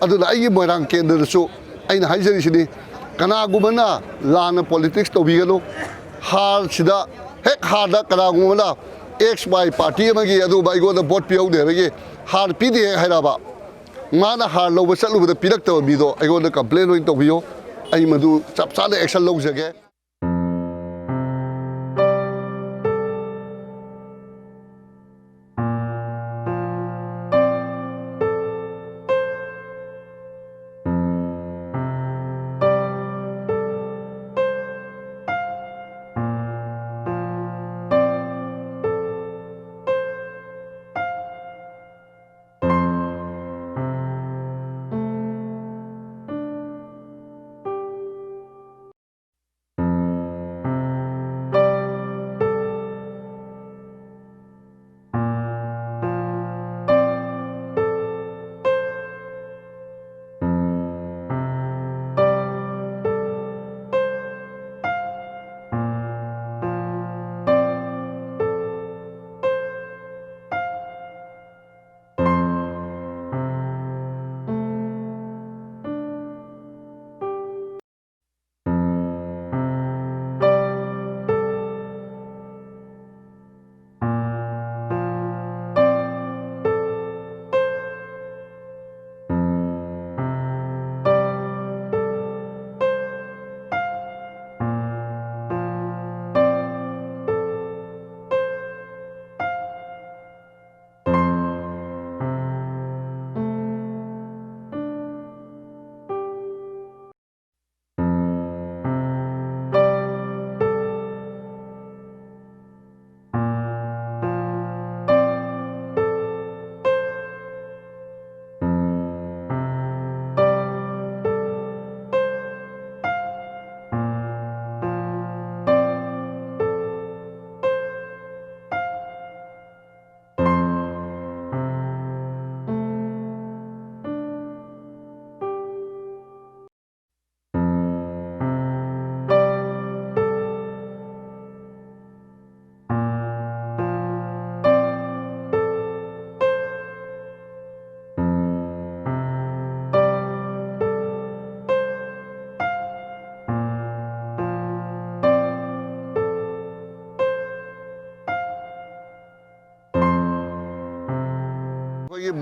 aduna ai Moirang kendra su aina haijari sini kana gumana lana politics to bigalo har sida hek harda kana gumana XY party amagi adu bai go the vote piau de bagi har pide hairaba ngana har lo basalu the Piraktaba bido ai go the complaint oin to biyo ai madu chap sa de action lo jage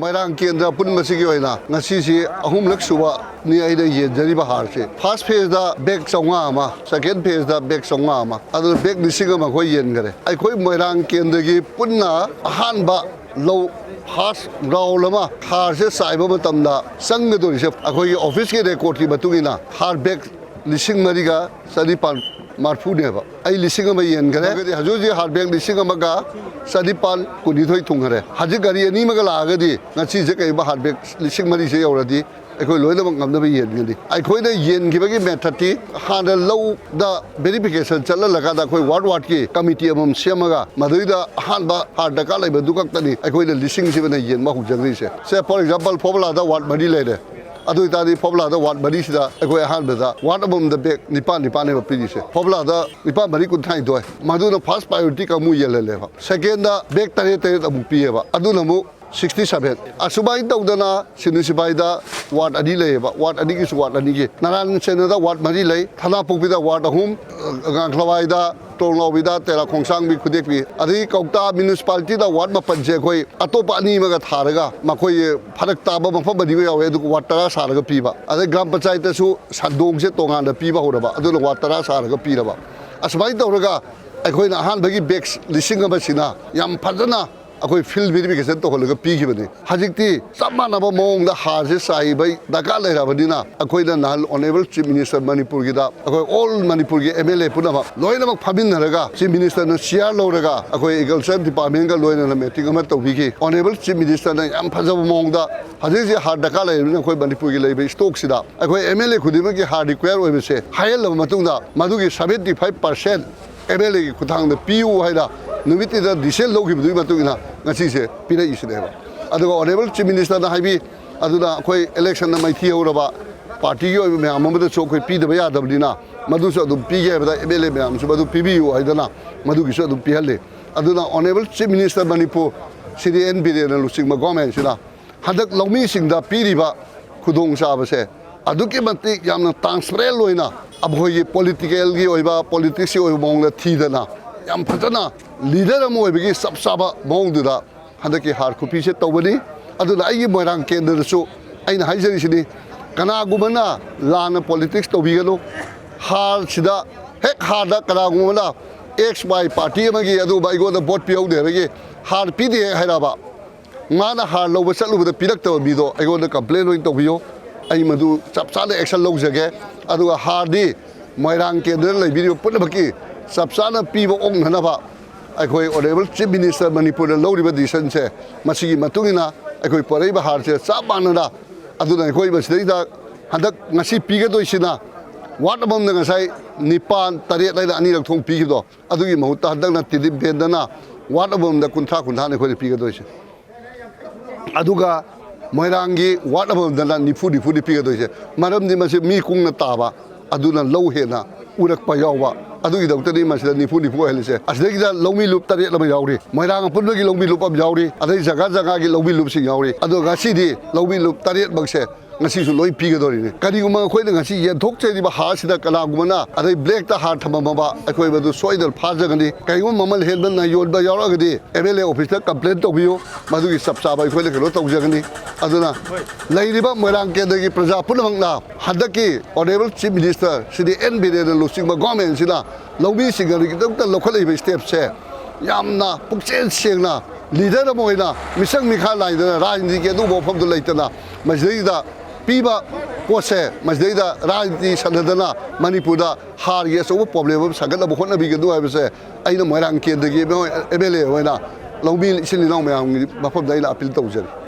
Moirang kendra pun masigi oina ngasi si AHUMLAK SUBA ni aida yenjari bahar se first phase da bag songa ama second phase da bag songa ama adu bag lisinga ma khoi yen gare ai khoi Moirang kendra gi punna han ba low has raw lama har se saiba matam da sang do se akhoi office ke record ki batugina har bag lising mariga sadipan marfu ne ba ai lising ma yen gare haju ji har bag lising ma ga sadipan kuni thoi thungare haji gari ani ma ga la ga di ngachi je kai ba har bag lising mari se yoradi akhoi loina ma ngam da ba yen gadi ai khoi da yen gi ba gi method ti han da low da verification chala laga da khoi ward ki committee amam semaga madui da han ba har da ka lai ba du kak tani akhoi da lising si ba yen ma hu jagri se for example formula da ward mari le de adu tadi formula da ward mari sida akhoi han ba da ward amam da bag nipan ne ba pi se formula da nipan mari kun thai doi madu da first priority ka mu yele le ba second da bag tare da mu pi ba adu na mu 67 asubai tawdana sinusibai da ward adi le ba ward adi ki ward adi ki naran sena da ward mari le thana pokbi da ward ahum ganglawai da tolnobi da tera khongsang bi khudek bi adi kaukta municipality da ward ma panje khoi atopa ani ma ga tharaga makhoi Piraktaba mafam badi ga yawe du ward tara saraga pi ba adi gram panchayat su sandong se tongan da pi ba horaba adu ward tara saraga pi ra ba asbai tawraga akhoi na han bagi bags lising ba sina yam phadana akhoi field verification to holaga pi gi bani hajikti samana ba mong da ha se sai bai daka lai ra bani na akhoi da nal honorable chief minister manipur gi da akhoi all manipur gi MLA puna ba loina mak phabin naraga chief minister na share lo raga akhoi agriculture department ga loina na meeting ma to bi gi honorable chief minister na yam phajab mong da hajik ha daka lai na akhoi manipur gi lai bai stock sida akhoi MLA khudima gi ha require oi be se hayal ma tung da madu gi 75% MLA gi khutang da PU haida numiti da disel lo gi du ma tung na ngasi se pina isne ba aduga honorable chief minister na haibi aduna khoi election na mai thiyo ba party gi me amamda cho khoi pi da ba ya da dina madu so du pi ge ba MLA me am so madu PBU haidana madu gi so du pi halle aduna honorable chief minister manipur CDN bi de na lusing ma government sila hadak Loumi Singda pi ri ba खुदोंग चाबसे अदुके मतिक यामना transparent लोइना अब होई political की ओइबा politics की ओइबा मोंग थीदना याम फजना लीडर अम ओइबगी सब साबा मोंगदुदा हदकी हार खुपी से तौबनी अदुदा आइगी मोइरांग केंद्रसु आइना हाइजरिसिनी कनागुमना लाना पॉलिटिक्स तौबिगनो हार सिदा हेक हारदा कनागुमना एक्स वाई पार्टी अमगी अदुबा इगोदा वोट पियौदेबगी हार पीदे हाइराबा माना हार लौबा चलुबदा पिरक्तबा बिदो इगोदा कंप्लेन ओइन तौबियो आई मधु चप चाने एक्शन लौजगे अदुगा हारदी मोइरांग केंद्र लेबिरियो पुनबकी चप चाना पीबो ओंगनबा अखोई ऑनरेबल चीफ मिनिस्टर मणिपुर लौरिबा डिसीजन से मसिगी मतुंगिना अखोई परेबा हार से सब मानना अदुना अखोई बसिदा हंदक ngasi पीगदोइसिना वार्ड अमम ngасai निपान तरेट लाइना अनी रखथों पीगिदो अदुगी महुता हंदकना तिदिप बेंदना वार्ड अमम दा कुंथा कुंथा ने अखोई पीगदोइसे अदुगा मोइरांगी वार्ड अमम दना निफु निफु पीगदोइसे मरमदि मसे मी कुंगना ताबा अदुना लौ हेना उरकपा यावबा अदुगी दौतनी मसिदा निफु निफु हेलिसे असदगिदा लौमी लुप तरेट लमा यावरी मोइरांग पुनबगी लौमी लुप अब यावरी अदै जगह जगह की लौमी लुप सिंग यावरी अदो गासीदी लौमी लुप तरेट बगसे ngasisu loi pigedori kariguma khoina ngasi yenthokcheriba hasida kalagumana adai black ta har thamama akoi badu soidal phajagani kaigum mamal helban na yolba yauragadi MLA office ta complaint tobiyo madugi sabsaba khoile kelo tawjagani aduna lairiba moirang kendagi praja punamangna hadaki honorable chief minister sidi NBD da losingba government sila lobby singari kitokta lokhalaiba step se yamna pukchen sengna leader moina misang mikha laidana rajniti ke du bofam du laitana majida पीबा पोसे मजदेदा राजनीति सनदना मणिपुर हार ये सब problem Sagat होटनबीगदु है मोइरांग केंद्र की MLA होना लौमी सिली नौ मैं मफम अपील तौजरी